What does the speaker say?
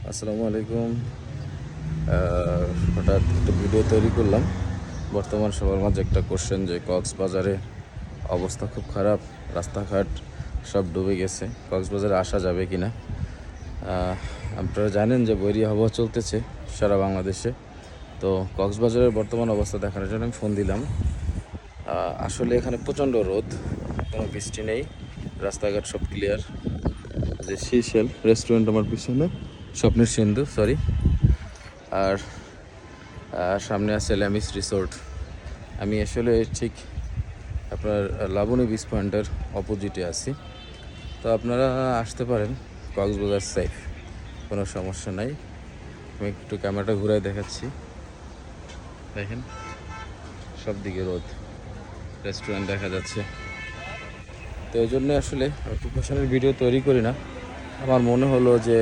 আসসালামু আলাইকুম। হঠাৎ একটা ভিডিও তৈরি করলাম। বর্তমান সবার মাঝে একটা কোশ্চেন যে কক্সবাজারে অবস্থা খুব খারাপ, রাস্তাঘাট সব ডুবে গেছে, কক্সবাজারে আসা যাবে কি না। আপনারা জানেন যে বৈরী আবহাওয়া চলতেছে সারা বাংলাদেশে। তো কক্সবাজারের বর্তমান অবস্থা দেখানোর জন্য আমি ফোন দিলাম। আসলে এখানে প্রচণ্ড রোদ, কোনো বৃষ্টি নেই, রাস্তাঘাট সব ক্লিয়ার। যে সিশেল রেস্টুরেন্ট আমার পিছনে, স্বপ্নের সিন্ধু, সরি। আর সামনে আছে ল্যামিস রিসোর্ট। আমি আসলে ঠিক আপনার লাবণী বিচ পয়েন্টের অপোজিটে আছি। তো আপনারা আসতে পারেন, কক্সবাজার সেফ, কোনো সমস্যা নাই। আমি একটু ক্যামেরাটা ঘুরাই দেখাচ্ছি, দেখেন সব দিকে রোদ, রেস্টুরেন্ট দেখা যাচ্ছে। তো এই জন্যে আসলে প্রফেশনাল ভিডিও তৈরি করি না। আমার মনে হলো যে